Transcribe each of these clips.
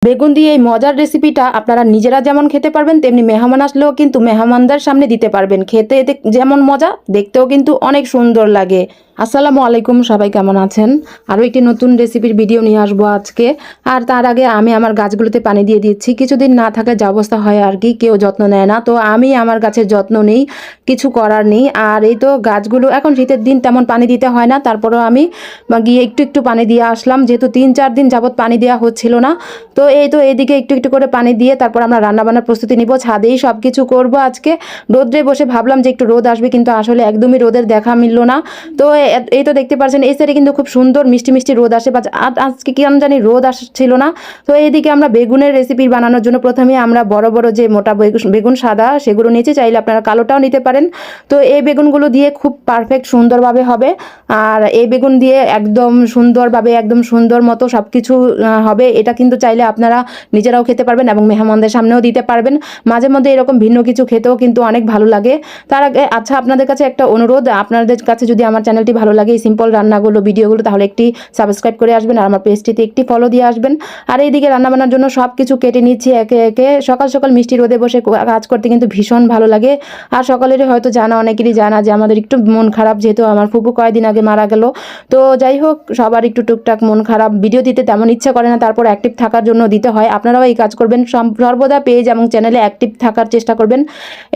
বেগুন দিয়ে এই মজার রেসিপিটা আপনারা নিজেরা যেমন খেতে পারবেন, তেমনি মেহমান আসলেও কিন্তু মেহমানদের সামনে দিতে পারবেন। খেতে এতে যেমন মজা, দেখতেও কিন্তু অনেক সুন্দর লাগে। আসসালামু আলাইকুম, সবাই কেমন আছেন? আরও একটি নতুন রেসিপির ভিডিও নিয়ে আসবো আজকে। আর তার আগে আমি আমার গাছগুলোতে পানি দিয়ে দিচ্ছি। কিছুদিন না থাকলে যে অবস্থা হয় আর কি, কেউ যত্ন নেয় না, তো আমি আমার গাছের যত্ন নেই, কিছু করার নেই। আর এই তো গাছগুলো এখন শীতের দিন তেমন পানি দিতে হয় না, তারপরেও আমি গিয়ে একটু একটু পানি দিয়ে আসলাম, যেহেতু 3-4 দিন যাবত পানি দেওয়া হচ্ছিল না। তো এই তো এদিকে একটু একটু করে পানি দিয়ে তারপর আমরা রান্নাবান্নার প্রস্তুতি নিব। ছাদেই সব কিছু করবো আজকে। রোদ্রে বসে ভাবলাম যে একটু রোদ আসবে, কিন্তু আসলে একদমই রোদের দেখা মিললো না। তো এই তো দেখতে পাচ্ছেন এই সাইডে কিন্তু খুব সুন্দর মিষ্টি মিষ্টি রোদ আসে, বা আজকে কি জানি রোদ আসছিল না। তো এইদিকে আমরা বেগুনের রেসিপি বানানোর জন্য প্রথমে আমরা বড় বড় যে মোটা বেগুন সাদা সেগুলো নিয়েছি, চাইলে আপনারা কালোটাও নিতে পারেন। তো এই বেগুনগুলো দিয়ে খুব পারফেক্ট সুন্দরভাবে হবে। আর এই বেগুন দিয়ে একদম সুন্দরভাবে একদম সুন্দর মতো সব কিছু হবে। এটা কিন্তু চাইলে আপনারা নিজেরাও খেতে পারবেন এবং মেহমানদের সামনেও দিতে পারবেন। মাঝে মধ্যে এরকম ভিন্ন কিছু খেতেও কিন্তু অনেক ভালো লাগে। তার আগে আচ্ছা, আপনাদের কাছে একটা অনুরোধ, আপনাদের কাছে যদি আমার চ্যানেলটি ভালো লাগে, এই সিম্পল রান্নাগুলো ভিডিওগুলো, তাহলে একটি সাবস্ক্রাইব করে আসবেন আর আমার পেজটিতে একটি ফলো দিয়ে আসবেন। আর এইদিকে রান্নাবান্নার জন্য সব কিছু কেটে নিচ্ছি একে একে। সকাল সকাল মিষ্টি রোদে বসে কাজ করতে কিন্তু ভীষণ ভালো লাগে। আর সকলেরই হয়তো জানা, অনেকেরই জানা যে আমাদের একটু মন খারাপ, যেহেতু আমার ফুপু কয়েকদিন আগে মারা গেল। তো যাই হোক, সবার একটু টুকটাক মন খারাপ, ভিডিও দিতে তেমন ইচ্ছা করে না, তারপর অ্যাক্টিভ থাকার জন্য দিতে হয়। আপনারাও এই কাজ করবেন, সর্বদা পেজ এবং চ্যানেলে অ্যাক্টিভ থাকার চেষ্টা করবেন।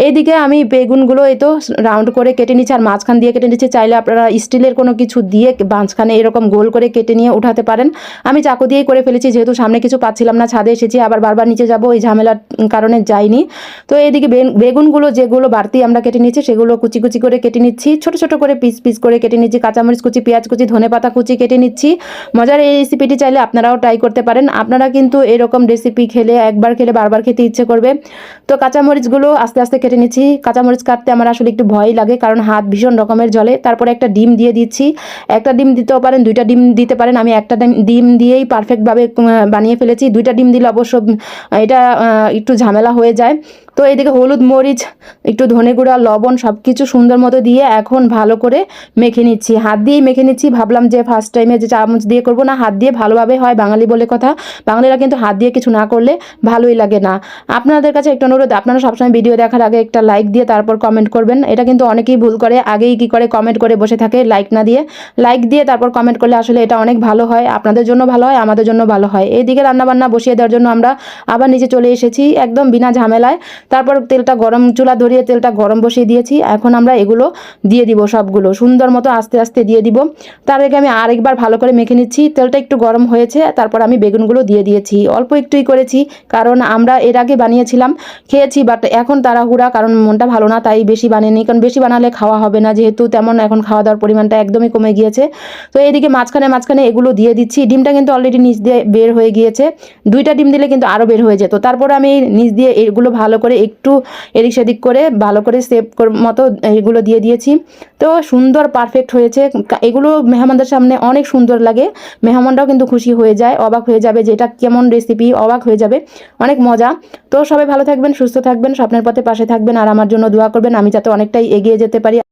এইদিকে আমি বেগুনগুলো এই তো রাউন্ড করে কেটে নিচ্ছি, আর মাঝখান দিয়ে কেটে নিচ্ছি। চাইলে আপনারা স্টিলের কোনো কিছু দিয়ে মাঝখানে এরকম গোল করে কেটে নিয়ে উঠাতে পারেন। আমি চাকু দিয়েই করে ফেলেছি, যেহেতু সামনে কিছু পাচ্ছিলাম না, ছাদে এসেছি, আবার বারবার নিচে যাব, ওই ঝামেলার কারণে যাইনি। তো এইদিকে বেগুনগুলো যেগুলো বাড়তি আমরা কেটে নিচ্ছি সেগুলো কুচি কুচি করে কেটে নিচ্ছি, ছোট ছোট করে পিস পিস করে কেটে নিচ্ছি। কাঁচামরিচ কুচি, পেঁয়াজ কুচি, ধনেপাতা কুচি কেটে নিচ্ছি। মজার এই রেসিপিটি চাইলে আপনারাও ট্রাই করতে পারেন। আপনারা কিন্তু এরকম রেসিপি খেলে একবার খেলে বারবার খেতে ইচ্ছে করবে। তো কাঁচামরিচগুলো আস্তে আস্তে কেটে নিচ্ছি। কাঁচামরিচ কাটতে আমার আসলে একটু ভয় লাগে, কারণ হাত ভীষণ রকমের জ্বলে। তারপরে একটা ডিম দিয়ে দিচ্ছি। একটা ডিম দিতেও পারেন, 2টা ডিম দিতে পারেন। আমি একটা ডিম দিয়েই পারফেক্টভাবে বানিয়ে ফেলেছি। 2টা ডিম দিলে অবশ্য এটা একটু ঝামেলা হয়ে যায়। তো এইদিকে হলুদ, মরিচ, একটু ধনে গুঁড়া, লবণ সব কিছু সুন্দর মতো দিয়ে এখন ভালো করে মেখে নিচ্ছি। হাত দিয়েই মেখে নিচ্ছি। ভাবলাম যে ফার্স্ট টাইমে যে চামচ দিয়ে করবো না, হাত দিয়ে ভালোভাবে হয়, বাঙালি বলে কথা। বাঙালিরা কিন্তু হাত দিয়ে কিছু না করলে ভালোই লাগে না। আপনাদের কাছে একটা অনুরোধ, আপনারা সবসময় ভিডিও দেখার আগে একটা লাইক দিয়ে তারপর কমেন্ট করবেন। এটা কিন্তু অনেকেই ভুল করে, আগেই কি করে কমেন্ট করে বসে থাকে, লাইক না দিয়ে। লাইক দিয়ে তারপর কমেন্ট করলে আসলে এটা অনেক ভালো হয়, আপনাদের জন্য ভালো হয়, আমাদের জন্য ভালো হয়। এইদিকে রান্নাবান্না বসিয়ে দেওয়ার জন্য আমরা আবার নিচে চলে এসেছি, একদম বিনা ঝামেলায়। তারপর তেলটা গরম, চুলা ধরিয়ে তেলটা গরম বসিয়ে দিয়েছি। এখন আমরা এগুলো দিয়ে দিব, সবগুলো সুন্দর মতো আস্তে আস্তে দিয়ে দিব। তার আগে আমি আরেকবার ভালো করে মেখে নিচ্ছি। তেলটা একটু গরম হয়েছে, তারপর আমি বেগুনগুলো দিয়ে দিয়েছি। অল্প একটুই করেছি, কারণ আমরা এর আগে বানিয়েছিলাম, খেয়েছি, বাট এখন তাড়াহুড়া, কারণ মনটা ভালো না, তাই বেশি বানিয়ে নিই। কারণ বেশি বানালে খাওয়া হবে না, যেহেতু তেমন এখন খাওয়া দাওয়ার পরিমাণটা একদমই কমে গিয়েছে। তো এইদিকে মাঝখানে মাঝখানে এগুলো দিয়ে দিচ্ছি। ডিমটা কিন্তু অলরেডি নিচ দিয়ে বের হয়ে গিয়েছে। 2টা ডিম দিলে কিন্তু আরও বের হয়ে যেত। তারপর আমি নিচ দিয়ে এগুলো ভালো করে একটু এদিক সেদিক করে ভালো করে সেভ মতো এগুলো দিয়ে দিয়েছি। তো সুন্দর পারফেক্ট হয়েছে। এগুলো মেহমানদের সামনে অনেক সুন্দর লাগে, মেহমানরাও কিন্তু খুশি হয়ে যায়, অবাক হয়ে যাবে যে এটা কেমন রেসিপি, অবাক হয়ে যাবে, অনেক মজা। তো সবাই ভালো থাকবেন, সুস্থ থাকবেন, স্বপ্নের পথে পাশে থাকবেন, আর আমার জন্য দোয়া করবেন, আমি যাতে অনেকটাই এগিয়ে যেতে পারি।